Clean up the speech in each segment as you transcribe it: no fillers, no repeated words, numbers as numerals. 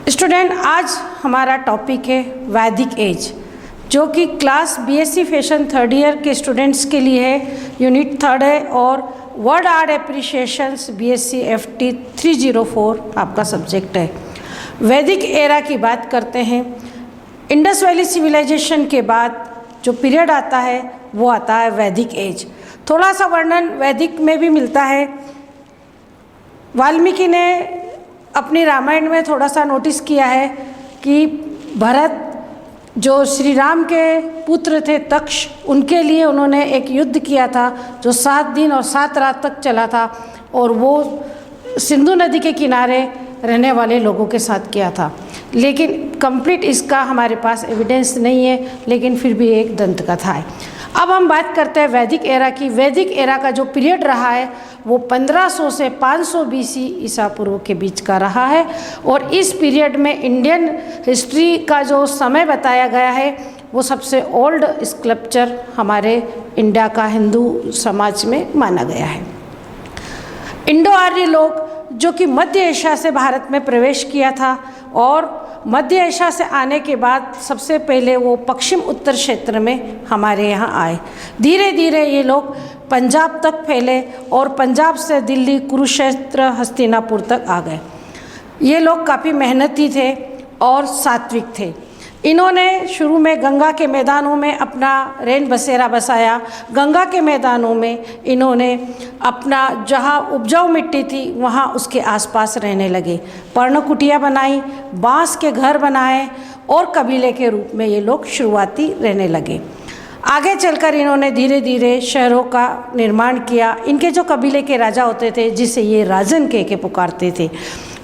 Student, आज हमारा topic है वैदिक एज, जो कि class BSc fashion third year के स्टूडेंट्स के लिए है। यूनिट थर्ड है और वर्ड आर्ट एप्रिशिएशंस बीएससी एफटी 304 आपका सब्जेक्ट है। वैदिक एरा की बात करते हैं। इंडस वैली सिविलाइजेशन के बाद जो पीरियड आता है वो आता है वैदिक एज। थोड़ा सा वर्णन वैदिक में भी मिलता है। वाल्मीकि ने अपनी रामायण में थोड़ा सा नोटिस किया है कि भरत जो श्री राम के पुत्र थे तक्ष, उनके लिए उन्होंने एक युद्ध किया था जो 7 दिन और 7 रात तक चला था, और वो सिंधु नदी के किनारे रहने वाले लोगों के साथ किया था। लेकिन कंप्लीट इसका हमारे पास एविडेंस नहीं है, लेकिन फिर भी एक दंत कथा है। अब हम बात करते हैं वैदिक एरा की। वैदिक एरा का जो पीरियड रहा है वो 1500 से 500 बीसी ईसा पूर्व के बीच का रहा है, और इस पीरियड में इंडियन हिस्ट्री का जो समय बताया गया है वो सबसे ओल्ड स्कल्पचर हमारे इंडिया का हिंदू समाज में माना गया है। इंडो आर्य लोग जो कि मध्य एशिया से भारत में प्रवेश किया था, और मध्य एशिया से आने के बाद सबसे पहले वो पश्चिम उत्तर क्षेत्र में हमारे यहाँ आए। धीरे धीरे ये लोग पंजाब तक फैले और पंजाब से दिल्ली, कुरुक्षेत्र, हस्तिनापुर तक आ गए। ये लोग काफ़ी मेहनती थे और सात्विक थे। इन्होंने शुरू में गंगा के मैदानों में अपना रैन बसेरा बसाया। गंगा के मैदानों में इन्होंने अपना जहाँ उपजाऊ मिट्टी थी वहाँ उसके आसपास रहने लगे। पर्णकुटिया बनाई, बांस के घर बनाए, और कबीले के रूप में ये लोग शुरुआती रहने लगे। आगे चलकर इन्होंने धीरे धीरे शहरों का निर्माण किया। इनके जो कबीले के राजा होते थे जिसे ये राजन कह के पुकारते थे,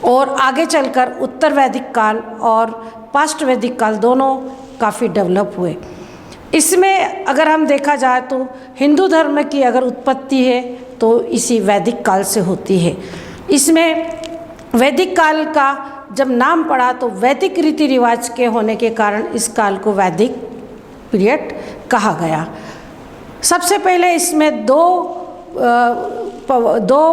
और आगे चलकर उत्तर वैदिक काल और पास्ट वैदिक काल दोनों काफ़ी डेवलप हुए। इसमें अगर हम देखा जाए तो हिंदू धर्म की अगर उत्पत्ति है तो इसी वैदिक काल से होती है। इसमें वैदिक काल का जब नाम पड़ा तो वैदिक रीति रिवाज के होने के कारण इस काल को वैदिक पीरियड कहा गया। सबसे पहले इसमें दो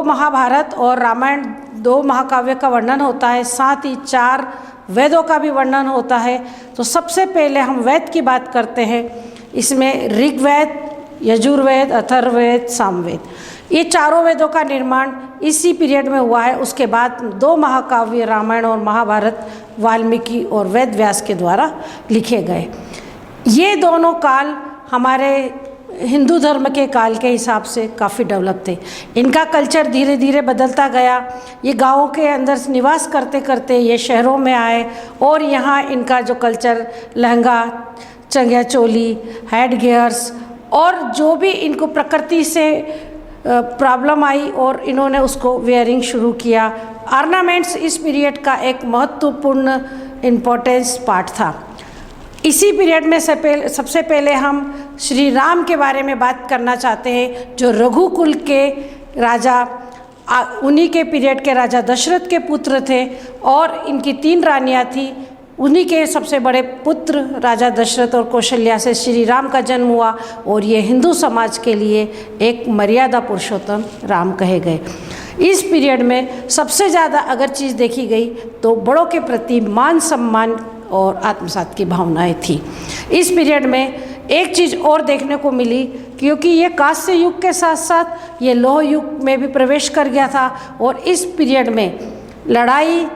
महाभारत और रामायण, 2 महाकाव्य का वर्णन होता है, साथ ही 4 वेदों का भी वर्णन होता है। तो सबसे पहले हम वेद की बात करते हैं। इसमें ऋग्वेद, यजुर्वेद, अथर्ववेद, सामवेद, ये चारों वेदों का निर्माण इसी पीरियड में हुआ है। उसके बाद 2 महाकाव्य रामायण और महाभारत वाल्मीकि और वेद व्यास के द्वारा लिखे गए। ये दोनों काल हमारे हिंदू धर्म के काल के हिसाब से काफ़ी डेवलप थे। इनका कल्चर धीरे धीरे बदलता गया। ये गाँवों के अंदर निवास करते करते ये शहरों में आए, और यहाँ इनका जो कल्चर लहंगा, चंगिया चोली, हेड गियर्स, और जो भी इनको प्रकृति से प्रॉब्लम आई और इन्होंने उसको वेयरिंग शुरू किया। ऑर्नामेंट्स इस पीरियड का एक महत्वपूर्ण इम्पोर्टेंस पार्ट था। इसी पीरियड में सबसे पहले हम श्री राम के बारे में बात करना चाहते हैं, जो रघुकुल के राजा, उन्हीं के पीरियड के राजा दशरथ के पुत्र थे, और इनकी 3 रानियाँ थी। उन्हीं के सबसे बड़े पुत्र राजा दशरथ और कौशल्या से श्री राम का जन्म हुआ, और ये हिंदू समाज के लिए एक मर्यादा पुरुषोत्तम राम कहे गए। इस पीरियड में सबसे ज़्यादा अगर चीज़ देखी गई तो बड़ों के प्रति मान सम्मान और आत्मसात की भावनाएं थी। इस पीरियड में एक चीज़ और देखने को मिली, क्योंकि ये कांस्य युग के साथ साथ ये लौह युग में भी प्रवेश कर गया था, और इस पीरियड में लड़ाई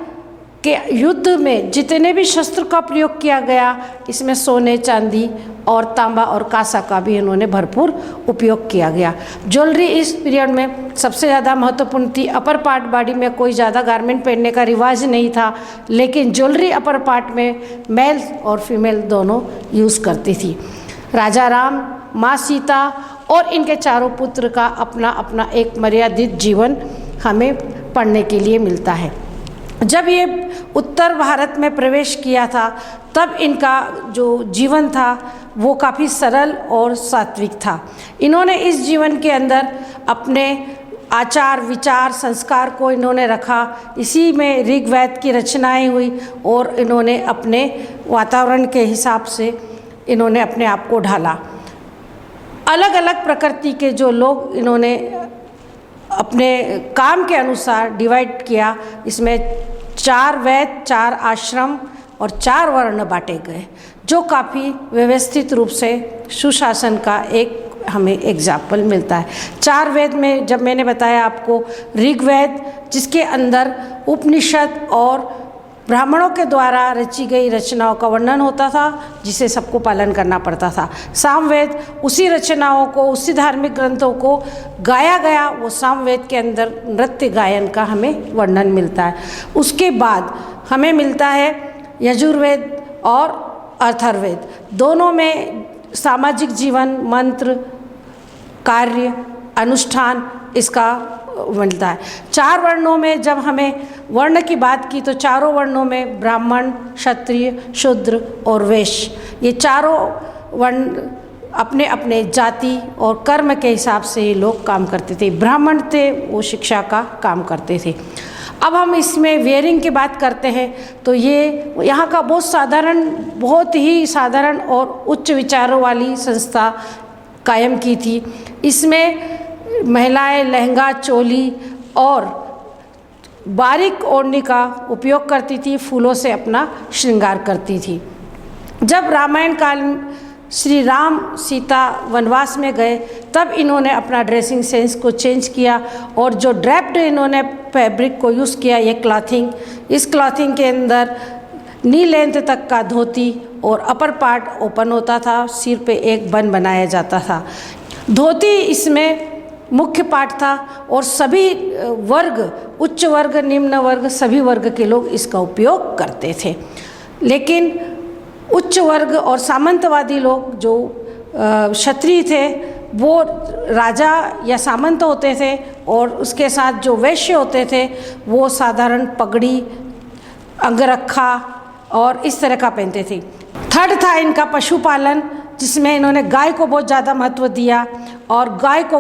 के युद्ध में जितने भी शस्त्र का प्रयोग किया गया, इसमें सोने, चांदी और तांबा और कांसा का भी इन्होंने भरपूर उपयोग किया गया। ज्वेलरी इस पीरियड में सबसे ज़्यादा महत्वपूर्ण थी। अपर पार्ट बॉडी में कोई ज़्यादा गारमेंट पहनने का रिवाज नहीं था, लेकिन ज्वेलरी अपर पार्ट में मेल और फीमेल दोनों यूज़ करती थी। राजा राम, माँ सीता और इनके चारों पुत्र का अपना अपना एक मर्यादित जीवन हमें पढ़ने के लिए मिलता है। जब ये उत्तर भारत में प्रवेश किया था तब इनका जो जीवन था वो काफ़ी सरल और सात्विक था। इन्होंने इस जीवन के अंदर अपने आचार, विचार, संस्कार को इन्होंने रखा। इसी में ऋग्वेद की रचनाएं हुई, और इन्होंने अपने वातावरण के हिसाब से इन्होंने अपने आप को ढाला। अलग अलग प्रकृति के जो लोग इन्होंने अपने काम के अनुसार डिवाइड किया। इसमें 4 वेद, 4 आश्रम और 4 वर्ण बांटे गए, जो काफ़ी व्यवस्थित रूप से सुशासन का एक हमें एग्जाम्पल मिलता है। 4 वेद में जब मैंने बताया आपको, ऋग्वेद जिसके अंदर उपनिषद और ब्राह्मणों के द्वारा रची गई रचनाओं का वर्णन होता था, जिसे सबको पालन करना पड़ता था। सामवेद उसी रचनाओं को, उसी धार्मिक ग्रंथों को गाया गया, वो सामवेद के अंदर नृत्य गायन का हमें वर्णन मिलता है। उसके बाद हमें मिलता है यजुर्वेद और अथर्ववेद। दोनों में सामाजिक जीवन, मंत्र, कार्य, अनुष्ठान इसका मिलता है। 4 वर्णों में जब हमें वर्ण की बात की तो चारों वर्णों में ब्राह्मण, क्षत्रिय, शूद्र और वैश्य, ये चारों वर्ण अपने अपने जाति और कर्म के हिसाब से ये लोग काम करते थे। ब्राह्मण थे, वो शिक्षा का काम करते थे। अब हम इसमें वेयरिंग की बात करते हैं तो ये यहाँ का बहुत ही साधारण और उच्च विचारों वाली संस्था कायम की थी। इसमें महिलाएं लहंगा, चोली और बारीक ओढ़नी का उपयोग करती थी, फूलों से अपना श्रृंगार करती थी। जब रामायण काल श्री राम सीता वनवास में गए तब इन्होंने अपना ड्रेसिंग सेंस को चेंज किया और जो ड्रेप्ड इन्होंने फैब्रिक को यूज़ किया, ये क्लॉथिंग, इस क्लॉथिंग के अंदर नी लेंथ तक का धोती और अपर पार्ट ओपन होता था, सिर पे एक बन बनाया जाता था। धोती इसमें मुख्य पार्ट था और सभी वर्ग, उच्च वर्ग, निम्न वर्ग, सभी वर्ग के लोग इसका उपयोग करते थे। लेकिन उच्च वर्ग और सामंतवादी लोग जो क्षत्रिय थे वो राजा या सामंत होते थे और उसके साथ जो वैश्य होते थे वो साधारण पगड़ी, अंगरखा और इस तरह का पहनते थे। थर्ड था इनका पशुपालन, जिसमें इन्होंने गाय को बहुत ज़्यादा महत्व दिया और गाय को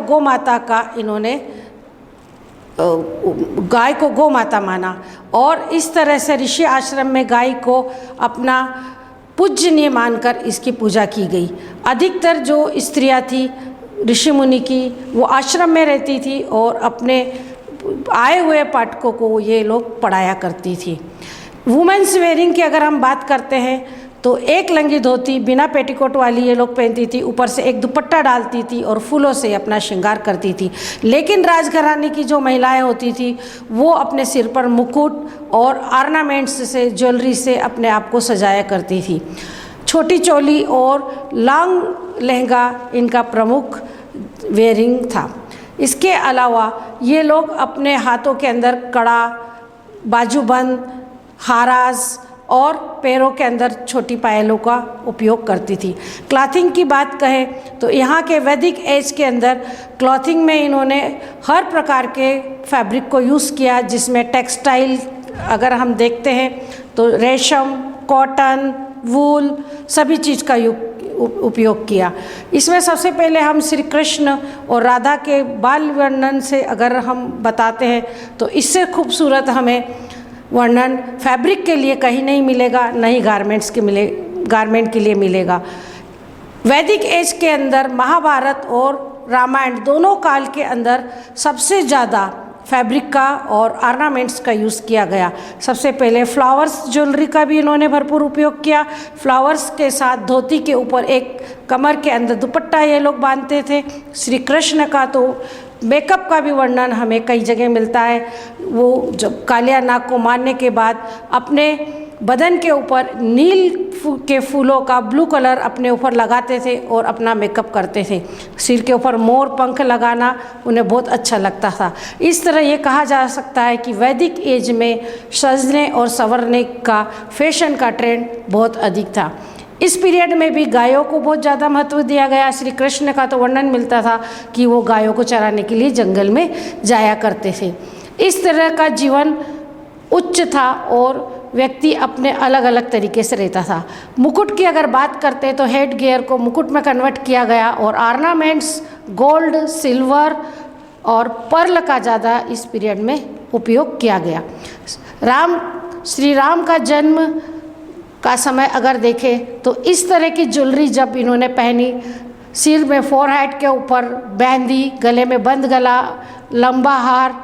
गौ माता माना और इस तरह से ऋषि आश्रम में गाय को अपना पूज्यनीय मानकर इसकी पूजा की गई। अधिकतर जो स्त्रियां थी ऋषि मुनि की, वो आश्रम में रहती थी और अपने आए हुए पाठकों को ये लोग पढ़ाया करती थी। वुमेन्स वेयरिंग की अगर हम बात करते हैं तो एक लंगी धोती बिना पेटीकोट वाली ये लोग पहनती थी, ऊपर से एक दुपट्टा डालती थी और फूलों से अपना श्रृंगार करती थी। लेकिन राजघराने की जो महिलाएं होती थी वो अपने सिर पर मुकुट और ऑर्नामेंट्स से, ज्वेलरी से अपने आप को सजाया करती थी। छोटी चोली और लॉन्ग लहंगा इनका प्रमुख वेयरिंग था। इसके अलावा ये लोग अपने हाथों के अंदर कड़ा, बाजूबंद, हाराज और पैरों के अंदर छोटी पायलों का उपयोग करती थी। क्लॉथिंग की बात कहें तो यहाँ के वैदिक एज के अंदर क्लॉथिंग में इन्होंने हर प्रकार के फैब्रिक को यूज़ किया, जिसमें टेक्सटाइल अगर हम देखते हैं तो रेशम, कॉटन, वूल, सभी चीज़ का उपयोग किया। इसमें सबसे पहले हम श्री कृष्ण और राधा के बाल वर्णन से अगर हम बताते हैं तो इससे खूबसूरत हमें वर्णन फैब्रिक के लिए कहीं नहीं मिलेगा, न ही गारमेंट के लिए मिलेगा। वैदिक एज के अंदर महाभारत और रामायण दोनों काल के अंदर सबसे ज़्यादा फैब्रिक का और ऑर्नामेंट्स का यूज़ किया गया। सबसे पहले फ्लावर्स ज्वेलरी का भी इन्होंने भरपूर उपयोग किया। फ्लावर्स के साथ धोती के ऊपर एक कमर के अंदर दुपट्टा ये लोग बांधते थे। श्री कृष्ण का तो मेकअप का भी वर्णन हमें कई जगह मिलता है। वो जब कालिया नाग को मारने के बाद अपने बदन के ऊपर नील के फूलों का ब्लू कलर अपने ऊपर लगाते थे और अपना मेकअप करते थे। सिर के ऊपर मोर पंख लगाना उन्हें बहुत अच्छा लगता था। इस तरह ये कहा जा सकता है कि वैदिक एज में सजने और संवरने का फैशन का ट्रेंड बहुत अधिक था। इस पीरियड में भी गायों को बहुत ज़्यादा महत्व दिया गया। श्री कृष्ण का तो वर्णन मिलता था कि वो गायों को चराने के लिए जंगल में जाया करते थे। इस तरह का जीवन उच्च था और व्यक्ति अपने अलग अलग तरीके से रहता था। मुकुट की अगर बात करते हैं तो हेड गियर को मुकुट में कन्वर्ट किया गया और ऑर्नामेंट्स गोल्ड, सिल्वर और पर्ल का ज़्यादा इस पीरियड में उपयोग किया गया। श्री राम का जन्म का समय अगर देखें तो इस तरह की ज्वेलरी जब इन्होंने पहनी, सिर में फोरहेड के ऊपर मेहंदी, गले में बंद गला, लंबा हार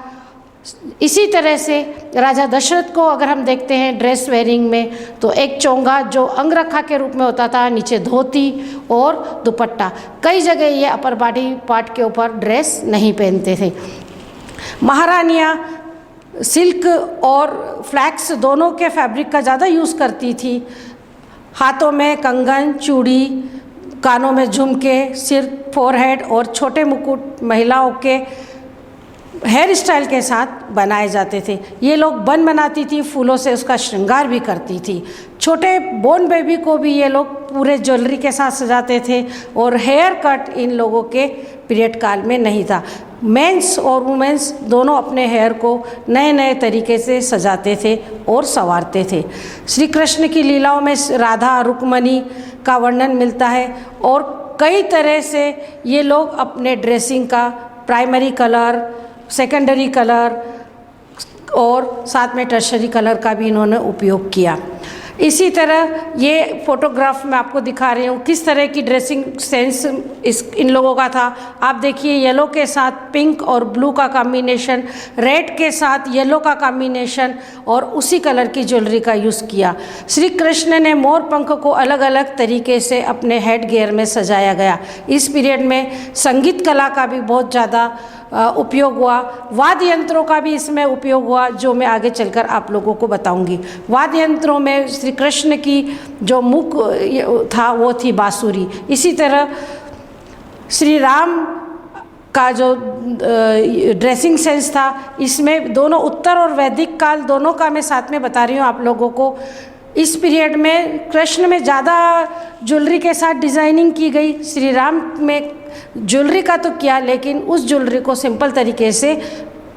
इसी तरह से राजा दशरथ को अगर हम देखते हैं ड्रेस वेयरिंग में, तो एक चोंगा जो अंगरखा के रूप में होता था, नीचे धोती और दुपट्टा। कई जगह ये अपर बॉडी पार्ट के ऊपर ड्रेस नहीं पहनते थे। महारानियाँ सिल्क और फ्लैक्स दोनों के फैब्रिक का ज़्यादा यूज़ करती थी। हाथों में कंगन, चूड़ी, कानों में झुमके, सिर, फोरहेड और छोटे मुकुट महिलाओं के हेयर स्टाइल के साथ बनाए जाते थे। ये लोग बन बनाती थी, फूलों से उसका श्रृंगार भी करती थी। छोटे बोर्न बेबी को भी ये लोग पूरे ज्वेलरी के साथ सजाते थे और हेयर कट इन लोगों के पीरियड काल में नहीं था। मेंस और वुमेंस दोनों अपने हेयर को नए नए तरीके से सजाते थे और संवारते थे। श्री कृष्ण की लीलाओं में राधा रुक्मणी का वर्णन मिलता है और कई तरह से ये लोग अपने ड्रेसिंग का प्राइमरी कलर, सेकेंडरी कलर और साथ में टर्शरी कलर का भी इन्होंने उपयोग किया। इसी तरह ये फोटोग्राफ मैं आपको दिखा रही हूँ किस तरह की ड्रेसिंग सेंस इन लोगों का था। आप देखिए, येलो के साथ पिंक और ब्लू का कॉम्बिनेशन, रेड के साथ येलो का कॉम्बिनेशन और उसी कलर की ज्वेलरी का यूज़ किया। श्री कृष्ण ने मोर पंख को अलग अलग तरीके से अपने हेड गियर में सजाया गया। इस पीरियड में संगीत कला का भी बहुत ज़्यादा उपयोग हुआ। वाद्य यंत्रों का भी इसमें उपयोग हुआ, जो मैं आगे चलकर आप लोगों को बताऊंगी। वाद्य यंत्रों में श्री कृष्ण की जो मुख था वो थी बांसुरी। इसी तरह श्री राम का जो ड्रेसिंग सेंस था, इसमें दोनों उत्तर और वैदिक काल दोनों का मैं साथ में बता रही हूँ आप लोगों को। इस पीरियड में कृष्ण में ज़्यादा ज्वेलरी के साथ डिज़ाइनिंग की गई। श्री राम में ज्वेलरी का तो किया, लेकिन उस ज्वेलरी को सिंपल तरीके से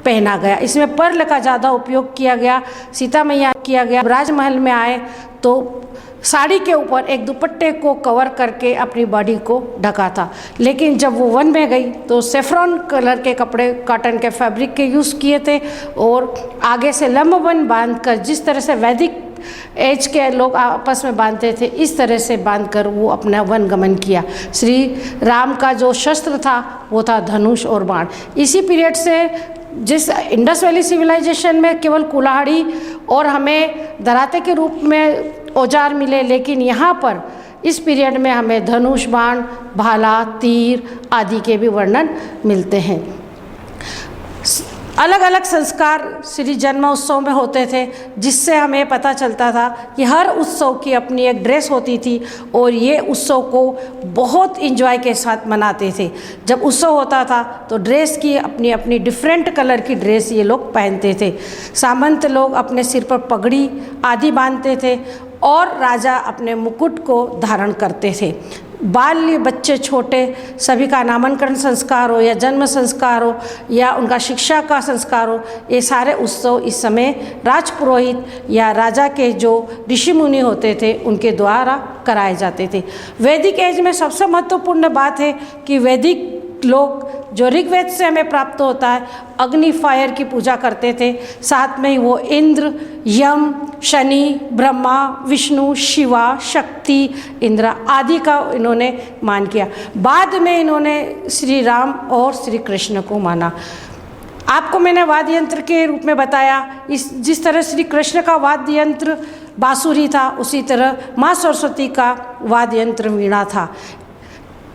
पहना गया। इसमें पर्ल का ज़्यादा उपयोग किया गया। सीता मैया किया गया। राजमहल में आए तो साड़ी के ऊपर एक दुपट्टे को कवर करके अपनी बॉडी को ढका था, लेकिन जब वो वन में गई तो सेफ्रॉन कलर के कपड़े, कॉटन के फैब्रिक के यूज़ किए थे और आगे से लंबबन बांधकर, जिस तरह से वैदिक एज के लोग आपस में बांधते थे, इस तरह से बांधकर वो अपना वन गमन किया। श्री राम का जो शस्त्र था वो था धनुष और बाण। इसी पीरियड से जिस इंडस वैली सिविलाइजेशन में केवल कुल्हाड़ी और हमें दराते के रूप में औजार मिले, लेकिन यहाँ पर इस पीरियड में हमें धनुष, बाण, भाला, तीर आदि के भी वर्णन मिलते हैं। अलग अलग संस्कार श्री जन्म उत्सव में होते थे, जिससे हमें पता चलता था कि हर उत्सव की अपनी एक ड्रेस होती थी और ये उत्सव को बहुत इंजॉय के साथ मनाते थे। जब उत्सव होता था तो ड्रेस की अपनी अपनी डिफरेंट कलर की ड्रेस ये लोग पहनते थे। सामंत लोग अपने सिर पर पगड़ी आदि बांधते थे और राजा अपने मुकुट को धारण करते थे। बाल्य बच्चे छोटे सभी का नामकरण संस्कार हो या जन्म संस्कार हो या उनका शिक्षा का संस्कार हो, ये सारे उत्सव इस समय राजपुरोहित या राजा के जो ऋषि मुनि होते थे उनके द्वारा कराए जाते थे। वैदिक एज में सबसे महत्वपूर्ण बात है कि वैदिक लोग जो ऋग्वेद से हमें प्राप्त होता है, अग्नि फायर की पूजा करते थे। साथ में ही वो इंद्र, यम, शनि, ब्रह्मा, विष्णु, शिवा, शक्ति, इंद्र आदि का इन्होंने मान किया। बाद में इन्होंने श्री राम और श्री कृष्ण को माना। आपको मैंने वाद्य यंत्र के रूप में बताया, जिस तरह श्री कृष्ण का वाद्य यंत्र बांसुरी था, उसी तरह माँ सरस्वती का वाद्य यंत्र वीणा था।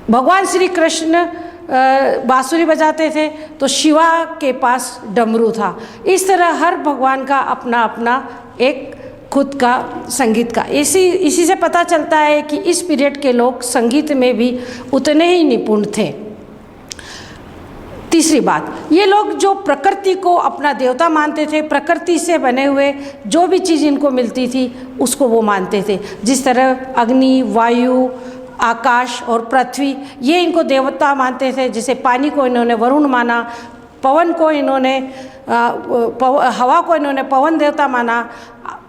भगवान श्री कृष्ण बांसुरी बजाते थे तो शिवा के पास डमरू था। इस तरह हर भगवान का अपना अपना एक खुद का संगीत का, इसी से पता चलता है कि इस पीरियड के लोग संगीत में भी उतने ही निपुण थे। तीसरी बात, ये लोग जो प्रकृति को अपना देवता मानते थे, प्रकृति से बने हुए जो भी चीज़ इनको मिलती थी उसको वो मानते थे। जिस तरह अग्नि, वायु, आकाश और पृथ्वी, ये इनको देवता मानते थे। जैसे पानी को इन्होंने वरुण माना, पवन को इन्होंने हवा को इन्होंने पवन देवता माना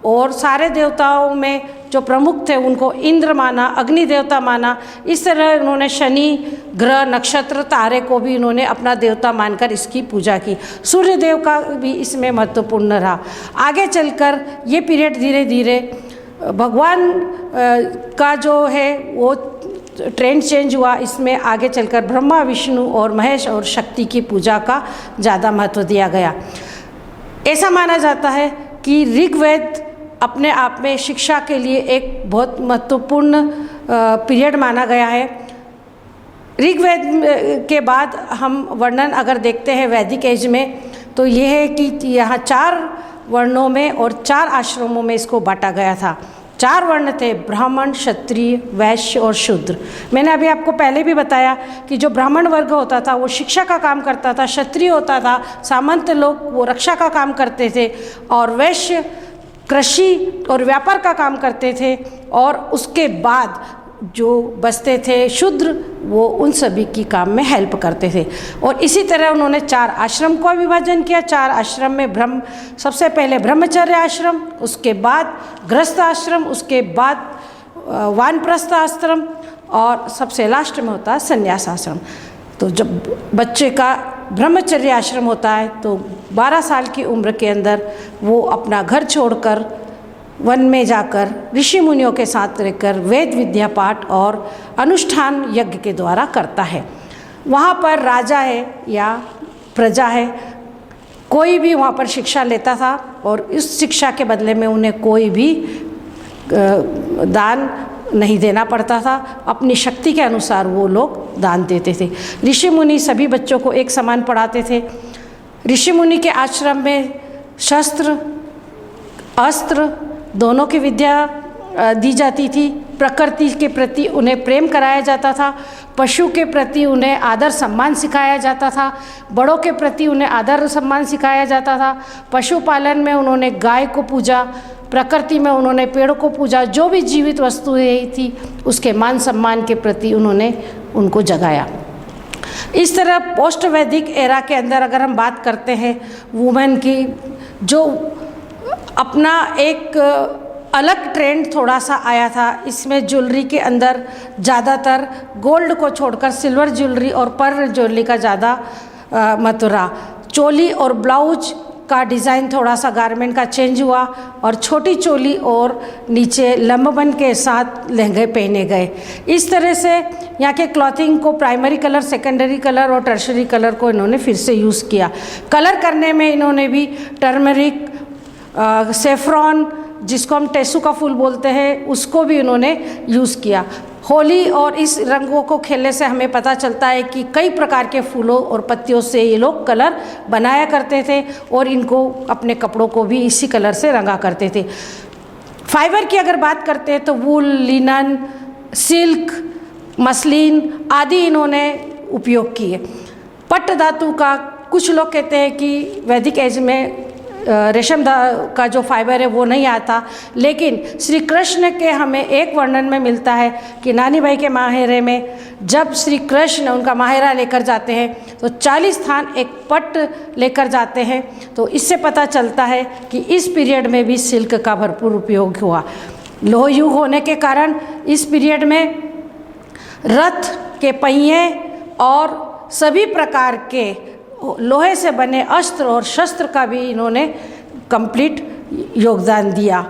और सारे देवताओं में जो प्रमुख थे उनको इंद्र माना, अग्नि देवता माना। इस तरह इन्होंने शनि ग्रह, नक्षत्र, तारे को भी इन्होंने अपना देवता मानकर इसकी पूजा की। सूर्य देव का भी इसमें महत्वपूर्ण रहा। आगे चलकर ये पीरियड धीरे धीरे भगवान का जो है वो ट्रेंड चेंज हुआ। इसमें आगे चलकर ब्रह्मा, विष्णु और महेश और शक्ति की पूजा का ज़्यादा महत्व दिया गया। ऐसा माना जाता है कि ऋग्वेद अपने आप में शिक्षा के लिए एक बहुत महत्वपूर्ण पीरियड माना गया है। ऋग्वेद के बाद हम वर्णन अगर देखते हैं वैदिक एज में, तो ये है कि यहाँ 4 वर्णों में और 4 आश्रमों में इसको बांटा गया था। 4 वर्ण थे, ब्राह्मण, क्षत्रिय, वैश्य और शूद्र। मैंने अभी आपको पहले भी बताया कि जो ब्राह्मण वर्ग होता था वो शिक्षा का काम करता था, क्षत्रिय होता था, सामंत लोग वो रक्षा का काम करते थे, और वैश्य कृषि और व्यापार का काम करते थे, और उसके बाद जो बचते थे शूद्र वो उन सभी की काम में हेल्प करते थे। और इसी तरह उन्होंने 4 आश्रम का विभाजन किया। 4 आश्रम में सबसे पहले ब्रह्मचर्य आश्रम, उसके बाद गृहस्थ आश्रम, उसके बाद वानप्रस्थ आश्रम, और सबसे लास्ट में होता है संन्यास आश्रम। तो जब बच्चे का ब्रह्मचर्य आश्रम होता है तो 12 साल की उम्र के अंदर वो अपना घर छोड़कर वन में जाकर ऋषि मुनियों के साथ रहकर वेद विद्या पाठ और अनुष्ठान यज्ञ के द्वारा करता है। वहाँ पर राजा है या प्रजा है, कोई भी वहाँ पर शिक्षा लेता था, और इस शिक्षा के बदले में उन्हें कोई भी दान नहीं देना पड़ता था। अपनी शक्ति के अनुसार वो लोग दान देते थे। ऋषि मुनि सभी बच्चों को एक समान पढ़ाते थे। ऋषि मुनि के आश्रम में शस्त्र अस्त्र दोनों की विद्या दी जाती थी। प्रकृति के प्रति उन्हें प्रेम कराया जाता था, पशु के प्रति उन्हें आदर सम्मान सिखाया जाता था, बड़ों के प्रति उन्हें आदर सम्मान सिखाया जाता था। पशुपालन में उन्होंने गाय को पूजा, प्रकृति में उन्होंने पेड़ को पूजा, जो भी जीवित वस्तुएं थी उसके मान सम्मान के प्रति उन्होंने उनको जगाया। इस तरह पोस्ट वैदिक एरा के अंदर अगर हम बात करते हैं वुमेन की, जो अपना एक अलग ट्रेंड थोड़ा सा आया था। इसमें ज्वेलरी के अंदर ज़्यादातर गोल्ड को छोड़कर सिल्वर ज्वेलरी और पर्ल ज्वेलरी का ज़्यादा महत्व रहा। चोली और ब्लाउज का डिज़ाइन थोड़ा सा गारमेंट का चेंज हुआ, और छोटी चोली और नीचे लंबबन के साथ लहंगे पहने गए। इस तरह से यहाँ के क्लॉथिंग को प्राइमरी कलर, सेकेंडरी कलर और टर्शरी कलर को इन्होंने फिर से यूज़ किया। कलर करने में इन्होंने भी टर्मरिक, सेफ्रॉन जिसको हम टेसू का फूल बोलते हैं उसको भी इन्होंने यूज़ किया। होली और इस रंगों को खेलने से हमें पता चलता है कि कई प्रकार के फूलों और पत्तियों से ये लोग कलर बनाया करते थे, और इनको अपने कपड़ों को भी इसी कलर से रंगा करते थे। फाइबर की अगर बात करते हैं तो वूल, लिनन, सिल्क, मसलिन आदि इन्होंने उपयोग किए। पट्ट धातु का कुछ लोग कहते हैं कि वैदिक एज में रेशम का जो फाइबर है वो नहीं आता, लेकिन श्री कृष्ण के हमें एक वर्णन में मिलता है कि नानी भाई के माहेरे में जब श्री कृष्ण उनका माहेरा लेकर जाते हैं तो 40 स्थान एक पट्ट लेकर जाते हैं। तो इससे पता चलता है कि इस पीरियड में भी सिल्क का भरपूर उपयोग हुआ। लोह युग होने के कारण इस पीरियड में रथ के पहिए और सभी प्रकार के लोहे से बने अस्त्र और शस्त्र का भी इन्होंने कंप्लीट योगदान दिया।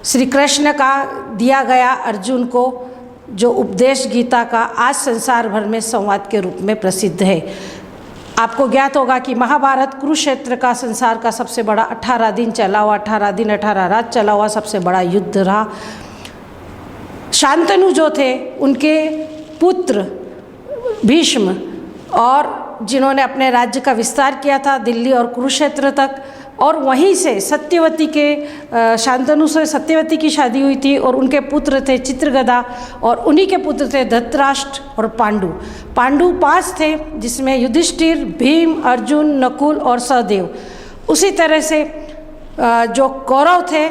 श्री कृष्ण का दिया गया अर्जुन को जो उपदेश गीता का आज संसार भर में संवाद के रूप में प्रसिद्ध है। आपको ज्ञात होगा कि महाभारत कुरुक्षेत्र का संसार का सबसे बड़ा 18 दिन चला हुआ, 18 दिन 18 रात चला हुआ सबसे बड़ा युद्ध रहा। शांतनु जो थे उनके पुत्र भीष्म, और जिन्होंने अपने राज्य का विस्तार किया था दिल्ली और कुरुक्षेत्र तक, और वहीं से सत्यवती के शांतनु से सत्यवती की शादी हुई थी, और उनके पुत्र थे चित्रगदा, और उन्हीं के पुत्र थे धृतराष्ट्र और पांडु। पांडु 5 थे, जिसमें युधिष्ठिर, भीम, अर्जुन, नकुल और सहदेव। उसी तरह से जो कौरव थे,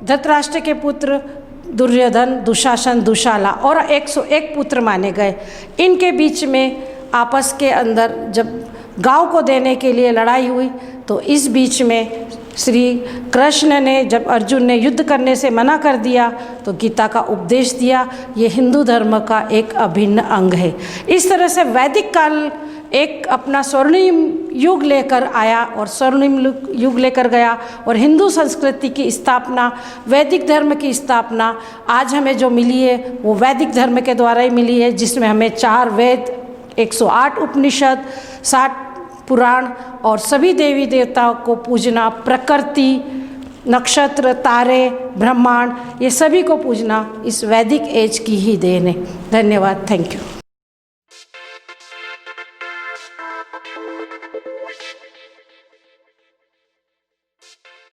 धृतराष्ट्र के पुत्र दुर्योधन, दुशासन, दुशाला और 101 पुत्र माने गए। इनके बीच में आपस के अंदर जब गांव को देने के लिए लड़ाई हुई तो इस बीच में श्री कृष्ण ने जब अर्जुन ने युद्ध करने से मना कर दिया तो गीता का उपदेश दिया। ये हिंदू धर्म का एक अभिन्न अंग है। इस तरह से वैदिक काल एक अपना स्वर्णिम युग लेकर आया और स्वर्णिम युग लेकर गया, और हिंदू संस्कृति की स्थापना, वैदिक धर्म की स्थापना आज हमें जो मिली है वो वैदिक धर्म के द्वारा ही मिली है, जिसमें हमें 4 वेद, 108 उपनिषद, 60 पुराण और सभी देवी देवताओं को पूजना, प्रकृति, नक्षत्र, तारे, ब्रह्मांड, ये सभी को पूजना इस वैदिक एज की ही देन है। धन्यवाद। Thank you.